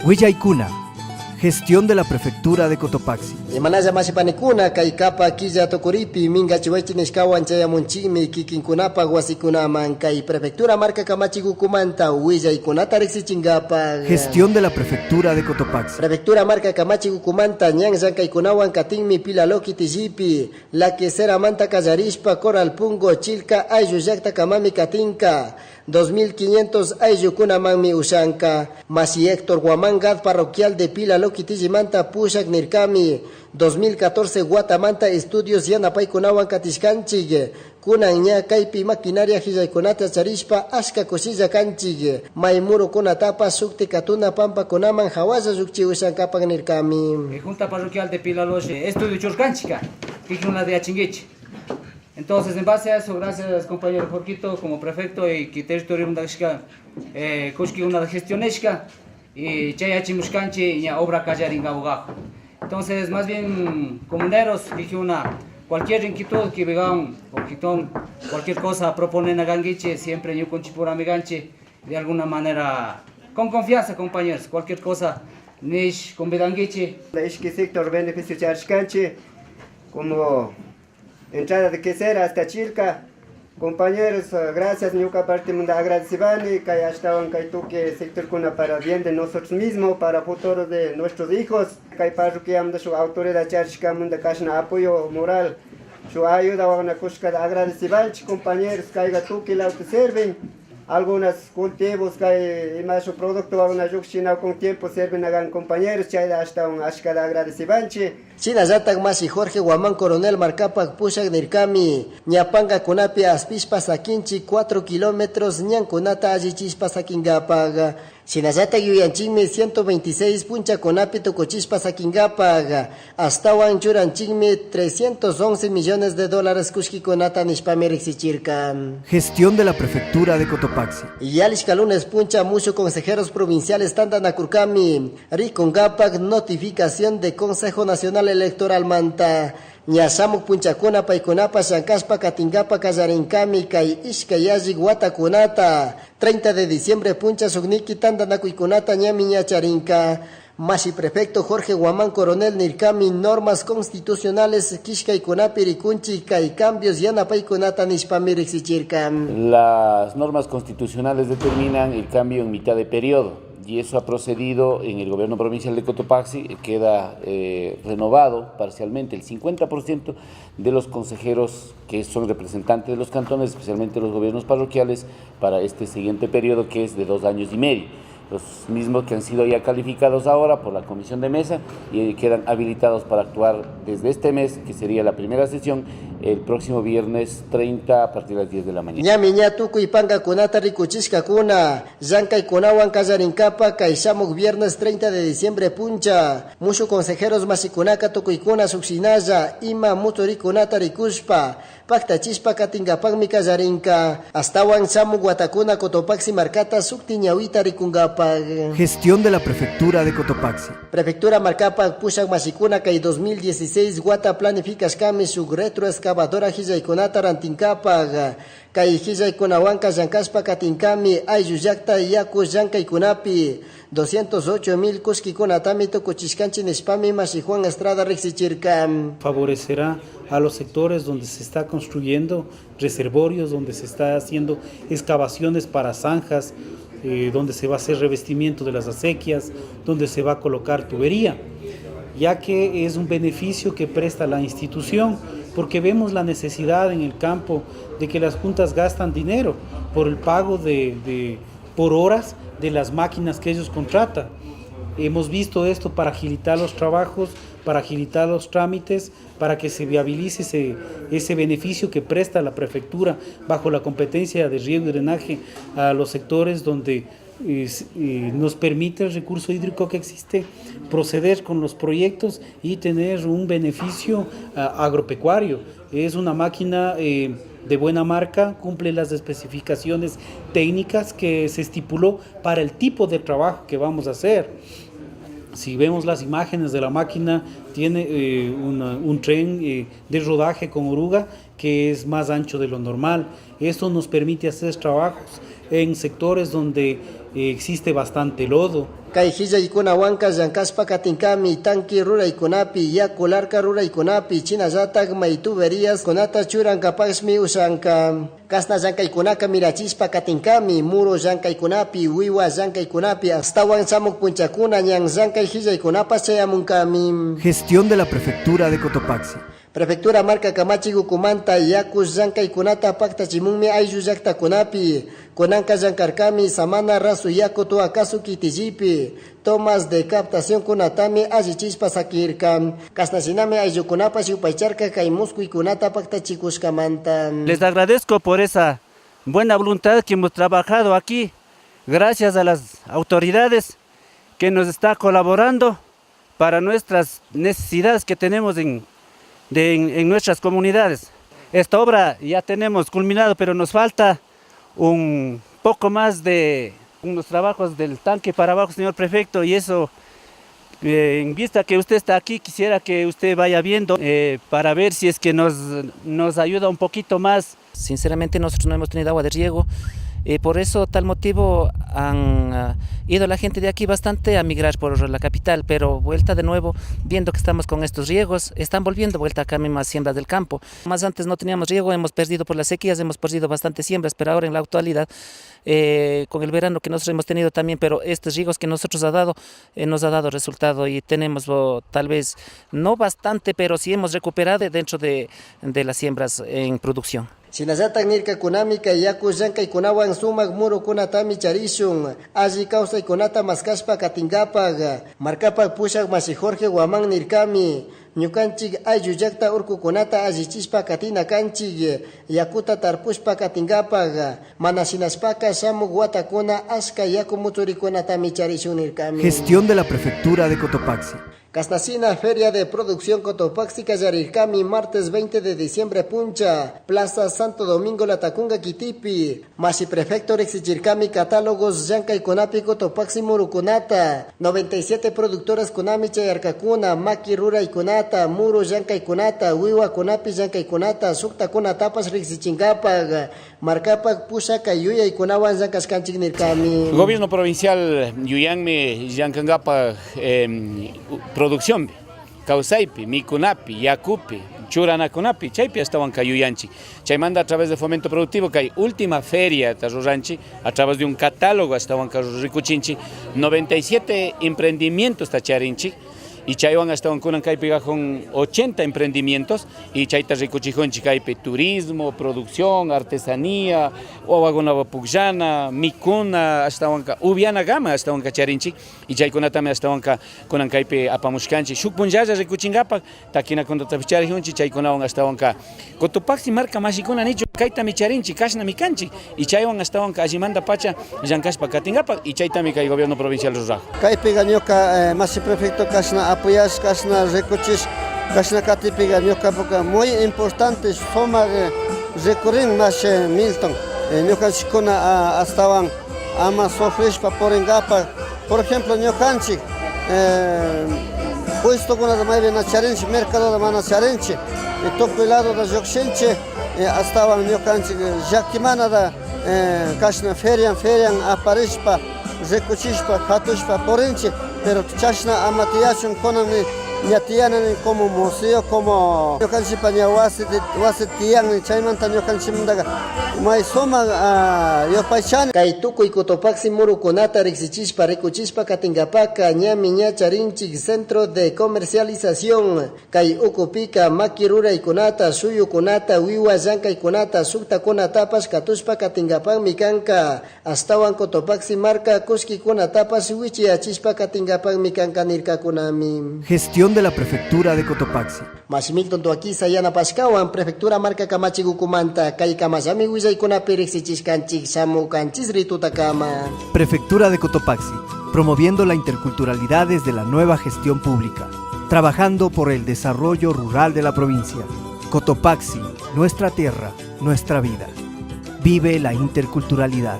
Huillaykuna, gestión de la prefectura de Cotopaxi. Imanalla masipanikuna kay kapa killa tokuripi minga chiwaichi nishkawan chayamunchimi kikinkunapa wasikunaman kay prefectura marca kamachikukumanta Huillaykunata riksichingapa. Gestión de la prefectura de Cotopaxi. Prefectura marca kamachikukumanta ñan llankaykunawan katinmi pilaloki tillipi la quesera manta kallarishpa Coralpungo chilka ayllu llakta kamami katinka 2500 ayllukunamanmi ushanka. Masi Héctor Guamangad parroquial de Pilaloki Tillimanta pushak nirkami 2014 Guatamanta estudios yanapaykunawan katishkanchik kunan ña kaypi maquinaria hillaykunata charishpa ashka kusilla kanchik maymuro kunatapa sukti katuna pampakunaman hawalla llukchi ushankapak nirkami. Junta parroquial de Pilaloche, estudio churcanchica, una de Achinguich. Entonces, en base a eso, gracias compañero Jorquito como prefecto y que territorio una de gestionesca y chayachimuscanchi y obra callaringa bogajo. Entonces, más bien comuneros, dije cualquier inquietud que vean o cualquier cosa proponen a Ganguiche, siempre yo con Chipura Miganche, de alguna manera, con confianza compañeros, cualquier cosa, nish con Bedanguiche. Es que sector beneficio charchcanche, como entrada de quesera hasta Chilca. Compañeros, gracias, Ñuca parte mundo agradecibani, que ya estaban que toque sector kuna para bien de nosotros mismos, para futuro de nuestros hijos, que parroquia de su autoridad charchica mundo cashna apoyo moral, su ayuda a una cosca agradecibani, compañeros, que ya toque la sirven. Algunos cultivos que más su producto va una yuxina con tiempo sirven a compañeros, chayda hasta un ashkada agradecibanche. China Yatak Masi Jorge Guamán Coronel Marcapac Pushak Nirkami, Ñapanga Kunapia Aspishpa Sakinchi 4 kilómetros, Ñankunata Allichispa Sakingapaga. China Yatak Yuyanchigmi 126 Puncha Kunapi Tocochispa Sakingapaga. Astawan Churanchigmi 311 millones de dólares Kushkikonata Nishpamerixicirka. Gestión de la prefectura de Cotopaxi. Y Alishkalunes Puncha muchos consejeros provinciales Tandanakurkami. Ricongapac notificación de Consejo Nacional Electoral Manta. Ñasamuk punchakuna paykunapa shankaspa katingapa kallarinkami kay ishkayaji watakunata 30 de diciembre puncha sugniki tandanakuykunata ñami ñacharinka. Masi prefecto Jorge Guamán Coronel nirkami normas constitucionales kishkaykunapi rikunchi kay cambios yanapaykunata nishpami riksichirka. Las normas constitucionales determinan el cambio en mitad de periodo. Y eso ha procedido en el gobierno provincial de Cotopaxi, queda renovado parcialmente el 50% de los consejeros que son representantes de los cantones, especialmente los gobiernos parroquiales, para este siguiente periodo que es de 2 años y medio. Los mismos que han sido ya calificados ahora por la comisión de mesa y quedan habilitados para actuar desde este mes, que sería la primera sesión, el próximo viernes 30 a partir de las 10 de la mañana. Ñami ñatuku y panga kunata rikuchishka kuna, Yankay kunawan kallarinkapa kay shamuk viernes 30 de diciembre puncha. Mucho consejeros masikunaka tukuykuna suksinaya, ima mutorikunata rikushpa, paktachispa katingapakmi kallarinka. Astawan shamuk watakuna Cotopaxi marcata sukti ñawita rikungapa. Gestión de la prefectura de Cotopaxi. Prefectura Marcapac Pushak Masikuna kay 2016 Guata planificashkami suk retroexcavadora Hillaykunata rantinkapak kay Hillaykunawanka llankashpa katinkami ayllu llakta yaku llankaykunapi 208,000 kushkikunatami tukuchishkanchi nishpami Masi Juan Estrada riksichirka. Favorecerá a los sectores donde se está construyendo reservorios, donde se está haciendo excavaciones para zanjas, donde se va a hacer revestimiento de las acequias, donde se va a colocar tubería, ya que es un beneficio que presta la institución, porque vemos la necesidad en el campo de que las juntas gastan dinero por el pago por horas de las máquinas que ellos contratan. Hemos visto esto para agilitar los trabajos, para agilitar los trámites, para que se viabilice ese beneficio que presta la prefectura bajo la competencia de riego y drenaje a los sectores donde nos permite el recurso hídrico que existe, proceder con los proyectos y tener un beneficio agropecuario. Es una máquina de buena marca, cumple las especificaciones técnicas que se estipuló para el tipo de trabajo que vamos a hacer. Si vemos las imágenes de la máquina, tiene un tren de rodaje con oruga que es más ancho de lo normal. Esto nos permite hacer trabajos en sectores donde existe bastante lodo. Kay hillay wanka llankaspa katinkami tanki ruraykunapi yakularka ruraykunapi chinallatak may tuberías kunata churankapashmi ushanka. Kasna llankaykunaka mirachispa katinkami muro llankaykunapi wiwa llankaykunapi astawan samuk punchakuna ñan llankay hillaykunapas chayamunkami. Gestión de la Prefectura de Cotopaxi. Prefectura marca Kamachi Gukumanta yakus llankaykunata paktachimunmi ayllu llaqtakunapi kunanka llankarkami samana rasu yaku tuakasu kitijipi tomas de captación kunatami allichispa sakirka kasnasinami ayllukunapas yupaycharka kay muskuykunata paktachikushkamanta. Les agradezco por esa buena voluntad que hemos trabajado aquí, gracias a las autoridades que nos está colaborando para nuestras necesidades que tenemos en nuestras comunidades. Esta obra ya tenemos culminado, pero nos falta un poco más de unos trabajos del tanque para abajo, señor prefecto, y eso, en vista que usted está aquí, quisiera que usted vaya viendo para ver si es que nos ayuda un poquito más. Sinceramente nosotros no hemos tenido agua de riego. Por eso, tal motivo, han ido la gente de aquí bastante a migrar por la capital, pero vuelta de nuevo, viendo que estamos con estos riegos, están volviendo vuelta acá mismo a siembras del campo. Más antes no teníamos riego, hemos perdido por las sequías, hemos perdido bastantes siembras, pero ahora en la actualidad, con el verano que nosotros hemos tenido también, pero estos riegos que nosotros nos ha dado resultado y tenemos tal vez no bastante, pero sí hemos recuperado dentro de las siembras en producción. Sinazatan nirka kunami kay yaku llankaykunawan sumak muro kunatami charishun alli kawsaykunata maskashpa katingapag markapak pushak masi Jorge Guamán nirkami ñukanchik ayllu llaqta urkukunata allichispa katina kanchik yakuta tarpushpa katingapag mana sinaspaka shamuk watakuna ashka yaku muchurikunatami charishun nirkami. Gestión de la Prefectura de Cotopaxi. Casnacina Feria de Producción Cotopaxi Callarircami, martes 20 de diciembre Puncha, Plaza Santo Domingo Latacunga Kitipi, Masi Prefecto Rexichircami, Catálogos Yanca y Conapi Cotopaxi Murucunata, 97 productoras Kunami Chayarcacuna, Maki Rura y Kunata, Muro Yanca y Kunata, Wiwa Kunapi Yanca y Kunata, Sukta Kunatapas Rexichingapag, Marcapac Pusha Kayuya y Kunawan Yancascanchik Nircami. Gobierno provincial Yuyanme Yancangapa producción Causaipi, Mikunapi, Yacupi, Churanacunapi, Chaypi estaban Cayuyanchi. Chaymanda a través de fomento productivo, que hay última feria de Arroranchi, a través de un catálogo estaban Ricuchinchi, 97 emprendimientos tacharinchi. Y Chaywan hasta un Kunankaipi con 80 emprendimientos y Chayta Ricuchijón Chicaipe, turismo, producción, artesanía, Oagunava Pugjana, Mikuna, hasta un Ubiana Gama, hasta un Cacharinchi, y Chaykunatame hasta un Kunankaipe Apamushkanchi, Shukpunjaja Ricuchingapa, Takina Kondotapicharihunchi, Chaykunawan hasta un Cotopaxi marca Mashikuna Nicho, Kaita Micharinchi, Kashna Mikanchi, y Chaywan hasta un Ajimanda Pacha, Yankaspa Katingapa, y Chaytami Kai Gobierno Provincial Rosajo. Kaipe Ganyoka, Masi Prefecto Kashna apoyas, Kashna Recochis, Kashna Katipi Ganyoka, porque muy importante, Soma Recorin Mash Milton, Nyoka Shikona Astawan, Ama Sofresh Paporengapa, por ejemplo, Nyokanchik, puesto con la Maybe Nacharenchi, Mercado de Manacharenchi, Topelado de Jokshenche, Astawan Nyokanchik, Jakimana da Kashna Ferian, Aparishpa, Recochishpa, Hatushpa, Porenche, pero Chashna Amatiachun Konami, Nyatianan como museo, como Yokanchipa Wasetian, Chaymanta Yokanchimundaga, Maisoma, Yopachan. Kaituku y Cotopaxi Murukunata, Rexichispa, Recuchispa, Katingapaca, Ñami Ñacharinchik, Centro de Comercialización, Kai Ucupica, Makirura y Kunata, Suyu Kunata, Wiwa Yanka y Kunata, Sukta Kunatapas, Katuspa, Katingapan, Mikanka, Astawan Cotopaxi Marca, Kuski Kunatapas, Wichi, Achispa, Katingapan, Mikanka, Nirka Kunami. Gestión de la Prefectura de Cotopaxi. Masimilton Toaki Sayana Pascawan, Prefectura Marca Kamachi Gukumanta, Kai Kamasami Wizay Kunapi Rexichiskanchik, Samu Kanchis Ritutakama. Prefectura de Cotopaxi, promoviendo la interculturalidad desde la nueva gestión pública, trabajando por el desarrollo rural de la provincia. Cotopaxi, nuestra tierra, nuestra vida. Vive la interculturalidad.